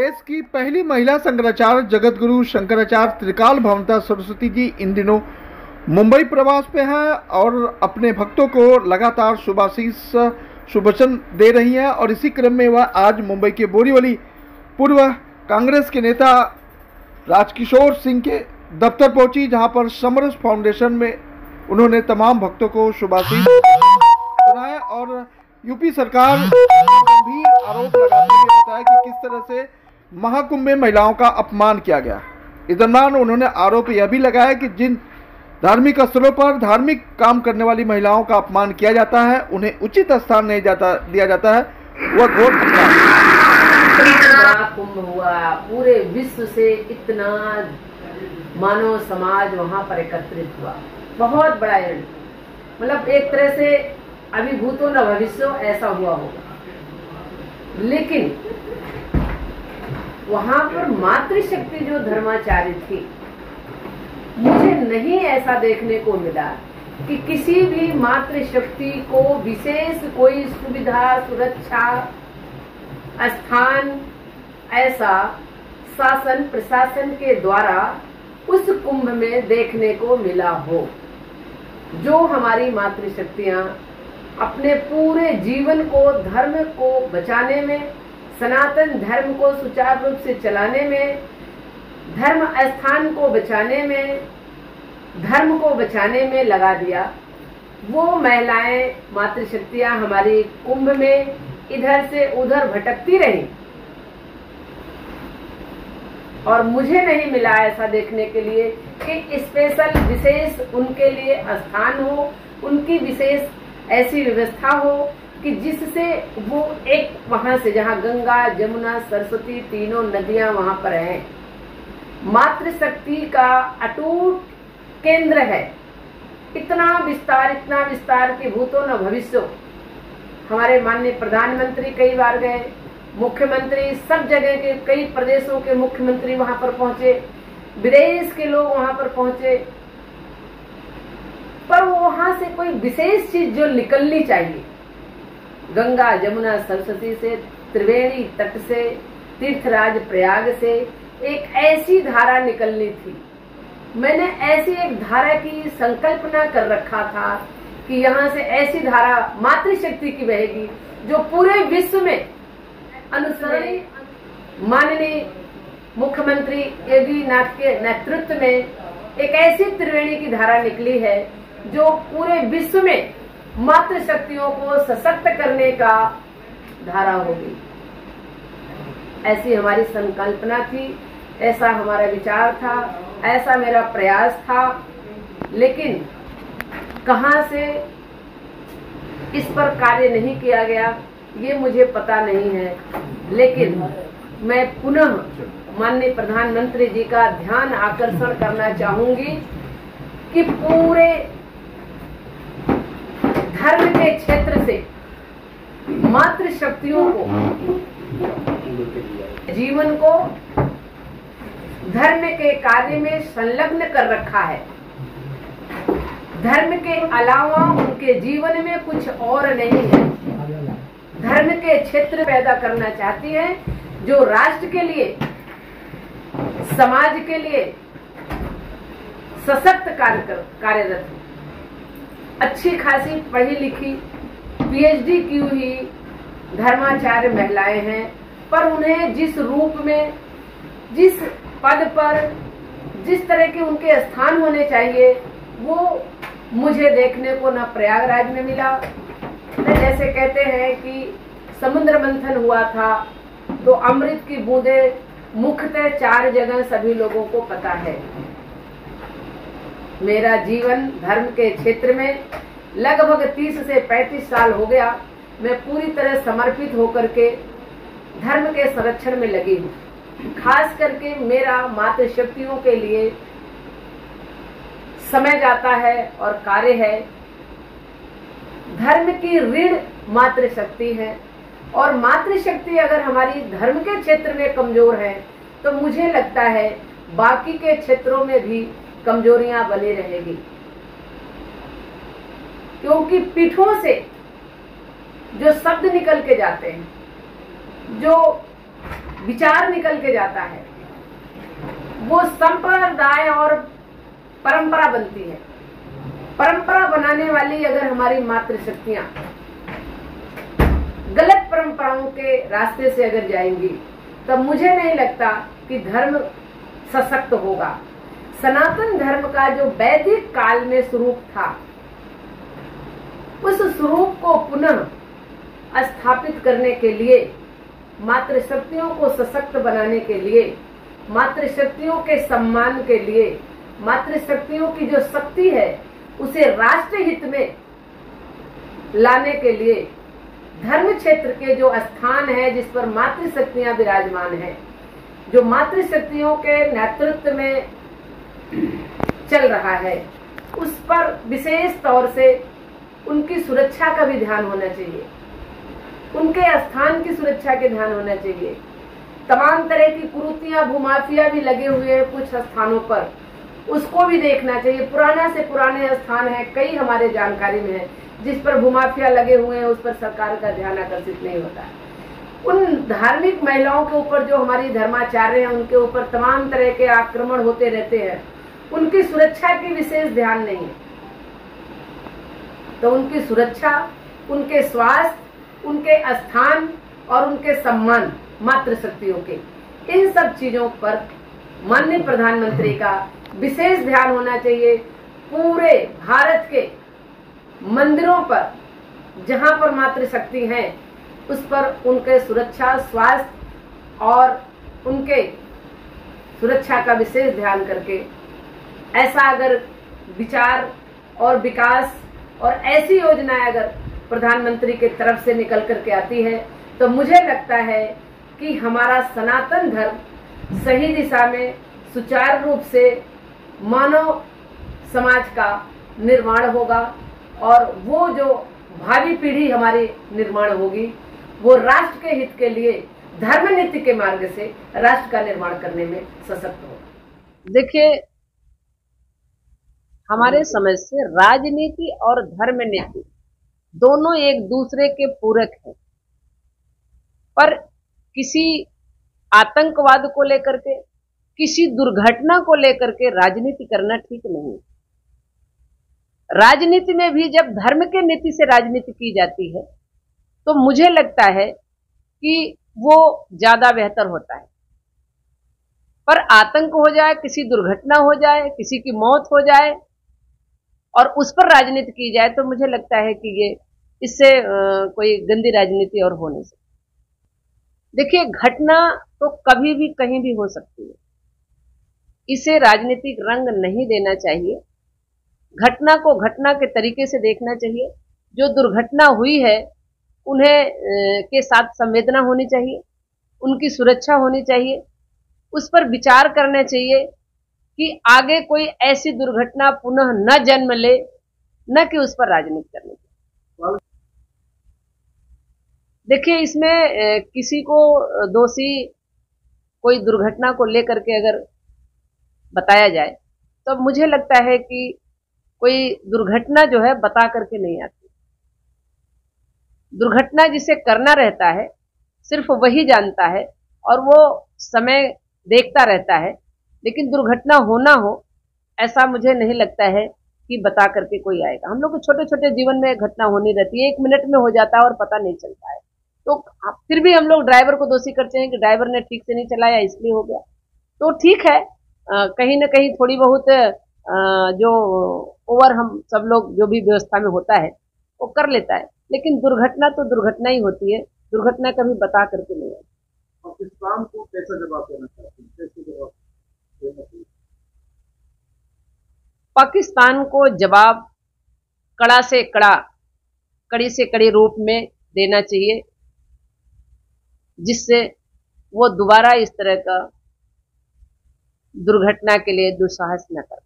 देश की पहली महिला शंकराचार्य जगत गुरु शंकराचार्य त्रिकाल भवनता सरस्वती जी इन दिनों मुंबई प्रवास पे हैं और अपने भक्तों को लगातार शुभाशीष शुभवचन दे रही हैं। और इसी क्रम में वह आज मुंबई के बोरीवली पूर्व कांग्रेस के नेता राजकिशोर सिंह के दफ्तर पहुंची, जहां पर समरस फाउंडेशन में उन्होंने तमाम भक्तों को शुभाशीष सुनाए और यूपी सरकार गंभीर आरोप लगाते हुए बताया कि किस तरह से महाकुंभ में महिलाओं का अपमान किया गया। इस दौरान उन्होंने आरोप यह भी लगाया कि जिन धार्मिक स्थलों पर धार्मिक काम करने वाली महिलाओं का अपमान किया जाता है, उन्हें उचित स्थान नहीं दिया जाता है, वह घोर इतना कुंभ हुआ, पूरे विश्व से इतना मानव समाज वहां पर एकत्रित हुआ, बहुत बड़ा इवेंट, मतलब एक तरह से अभिभूतो न भविष्यो ऐसा हुआ होगा। लेकिन वहां पर मातृशक्ति जो धर्माचार्य थी, मुझे नहीं ऐसा देखने को मिला कि किसी भी मातृशक्ति को विशेष कोई सुविधा सुरक्षा स्थान ऐसा शासन प्रशासन के द्वारा उस कुंभ में देखने को मिला हो। जो हमारी मातृशक्तियां अपने पूरे जीवन को धर्म को बचाने में, सनातन धर्म को सुचारू रूप से चलाने में, धर्म स्थान को बचाने में, धर्म को बचाने में लगा दिया, वो महिलाएं मातृशक्तियां हमारी कुंभ में इधर से उधर भटकती रही और मुझे नहीं मिला ऐसा देखने के लिए कि स्पेशल विशेष उनके लिए स्थान हो, उनकी विशेष ऐसी व्यवस्था हो कि जिससे वो एक वहां से, जहां गंगा जमुना सरस्वती तीनों नदियां वहां पर हैं, मातृशक्ति का अटूट केंद्र है। इतना विस्तार कि भूतो न भविष्यो। हमारे माननीय प्रधानमंत्री कई बार गए, मुख्यमंत्री सब जगह के कई प्रदेशों के मुख्यमंत्री वहां पर पहुंचे, विदेश के लोग वहां पर पहुंचे, पर वहां से कोई विशेष चीज जो निकलनी चाहिए, गंगा जमुना सरस्वती से, त्रिवेणी तट से, तीर्थराज प्रयाग से एक ऐसी धारा निकलनी थी। मैंने ऐसी एक धारा की संकल्पना कर रखा था कि यहाँ से ऐसी धारा मातृशक्ति की बहेगी जो पूरे विश्व में अनुसरण। माननीय मुख्यमंत्री योगी नाथ के नेतृत्व में एक ऐसी त्रिवेणी की धारा निकली है जो पूरे विश्व में मातृशक्तियों को सशक्त करने का धारा होगी। ऐसी हमारी संकल्पना थी, ऐसा हमारा विचार था, ऐसा मेरा प्रयास था। लेकिन कहां से इस पर कार्य नहीं किया गया ये मुझे पता नहीं है। लेकिन मैं पुनः माननीय प्रधानमंत्री जी का ध्यान आकर्षण करना चाहूंगी कि पूरे धर्म के क्षेत्र से मातृशक्तियों को, जीवन को धर्म के कार्य में संलग्न कर रखा है। धर्म के अलावा उनके जीवन में कुछ और नहीं है। धर्म के क्षेत्र पैदा करना चाहती है जो राष्ट्र के लिए, समाज के लिए सशक्त कार्यरत है। अच्छी खासी पढ़ी लिखी पीएचडी की हुई धर्माचार्य महिलाएं हैं, पर उन्हें जिस रूप में, जिस पद पर, जिस तरह के उनके स्थान होने चाहिए वो मुझे देखने को न प्रयागराज में मिला, न जैसे कहते हैं कि समुद्र मंथन हुआ था तो अमृत की बूंदें मुख्यतः 4 जगह सभी लोगों को पता है। मेरा जीवन धर्म के क्षेत्र में लगभग 30 से 35 साल हो गया। मैं पूरी तरह समर्पित होकर के धर्म के संरक्षण में लगी हूँ। खास करके मेरा मातृशक्तियों के लिए समय जाता है और कार्य है। धर्म की ऋण मातृशक्ति है और मातृशक्ति अगर हमारी धर्म के क्षेत्र में कमजोर है तो मुझे लगता है बाकी के क्षेत्रों में भी कमजोरियां बनी रहेगी, क्योंकि पीठों से जो शब्द निकल के जाते हैं, जो विचार निकल के जाता है, वो संप्रदाय और परंपरा बनती है। परंपरा बनाने वाली अगर हमारी मातृशक्तियां गलत परंपराओं के रास्ते से अगर जाएंगी, तब मुझे नहीं लगता कि धर्म सशक्त होगा। सनातन धर्म का जो वैदिक काल में स्वरूप था, उस स्वरूप को पुनः स्थापित करने के लिए, मातृशक्तियों को सशक्त बनाने के लिए, मातृशक्तियों के सम्मान के लिए, मातृशक्तियों की जो शक्ति है उसे राष्ट्र हित में लाने के लिए धर्म क्षेत्र के जो स्थान है जिस पर मातृशक्तियां विराजमान है, जो मातृशक्तियों के नेतृत्व में चल रहा है, उस पर विशेष तौर से उनकी सुरक्षा का भी ध्यान होना चाहिए, उनके स्थान की सुरक्षा के ध्यान होना चाहिए। तमाम तरह की कुरीतियां, भूमाफिया भी लगे हुए हैं कुछ स्थानों पर, उसको भी देखना चाहिए। पुराना से पुराने स्थान है, कई हमारे जानकारी में है, जिस पर भूमाफिया लगे हुए हैं, उस पर सरकार का ध्यान आकर्षित नहीं होता है। उन धार्मिक महिलाओं के ऊपर जो हमारी धर्माचार्य हैं, उनके ऊपर तमाम तरह के आक्रमण होते रहते हैं, उनकी सुरक्षा की विशेष ध्यान नहीं है। तो उनकी सुरक्षा, उनके स्वास्थ्य, उनके स्थान और उनके सम्मान मातृशक्तियों के, इन सब चीजों पर माननीय प्रधानमंत्री का विशेष ध्यान होना चाहिए। पूरे भारत के मंदिरों पर जहां पर मातृशक्ति है, उस पर उनके सुरक्षा, स्वास्थ्य और उनके सुरक्षा का विशेष ध्यान करके ऐसा अगर विचार और विकास और ऐसी योजनाएं अगर प्रधानमंत्री के तरफ से निकल करके आती है, तो मुझे लगता है कि हमारा सनातन धर्म सही दिशा में सुचारू रूप से मानव समाज का निर्माण होगा, और वो जो भावी पीढ़ी हमारी निर्माण होगी, वो राष्ट्र के हित के लिए धर्म नीति के मार्ग से राष्ट्र का निर्माण करने में सशक्त होगा। देखिए, हमारे समझ से राजनीति और धर्म नीति दोनों एक दूसरे के पूरक हैं, पर किसी आतंकवाद को लेकर के, किसी दुर्घटना को लेकर के राजनीति करना ठीक नहीं। राजनीति में भी जब धर्म के नीति से राजनीति की जाती है, तो मुझे लगता है कि वो ज्यादा बेहतर होता है। पर आतंक हो जाए, किसी दुर्घटना हो जाए, किसी की मौत हो जाए और उस पर राजनीति की जाए, तो मुझे लगता है कि ये इससे कोई गंदी राजनीति और हो नहीं सकती। देखिए, घटना तो कभी भी कहीं भी हो सकती है, इसे राजनीतिक रंग नहीं देना चाहिए। घटना को घटना के तरीके से देखना चाहिए। जो दुर्घटना हुई है, उन्हें के साथ संवेदना होनी चाहिए, उनकी सुरक्षा होनी चाहिए, उस पर विचार करना चाहिए कि आगे कोई ऐसी दुर्घटना पुनः न जन्म ले, न कि उस पर राजनीति करनी चाहिए। देखिए, इसमें किसी को दोषी कोई दुर्घटना को लेकर के अगर बताया जाए, तो मुझे लगता है कि कोई दुर्घटना जो है बता करके नहीं आती। दुर्घटना जिसे करना रहता है सिर्फ वही जानता है, और वो समय देखता रहता है। लेकिन दुर्घटना होना हो, ऐसा मुझे नहीं लगता है कि बता करके कोई आएगा। हम लोग को छोटे छोटे जीवन में घटना होनी रहती है, 1 मिनट में हो जाता है और पता नहीं चलता है। तो फिर भी हम लोग ड्राइवर को दोषी करते हैं कि ड्राइवर ने ठीक से नहीं चलाया, इसलिए हो गया। तो ठीक है, कहीं ना कहीं थोड़ी बहुत जो ओवर हम सब लोग जो भी व्यवस्था में होता है वो कर लेता है, लेकिन दुर्घटना तो दुर्घटना ही होती है। दुर्घटना कभी बता करके नहीं आती। पाकिस्तान को कैसा जवाब देना चाहते हैं, कैसे जवाब देना चाहिए? पाकिस्तान को जवाब कड़ा से कड़ा, कड़ी से कड़ी रूप में देना चाहिए, जिससे वो दोबारा इस तरह का दुर्घटना के लिए दुस्साहस न कर।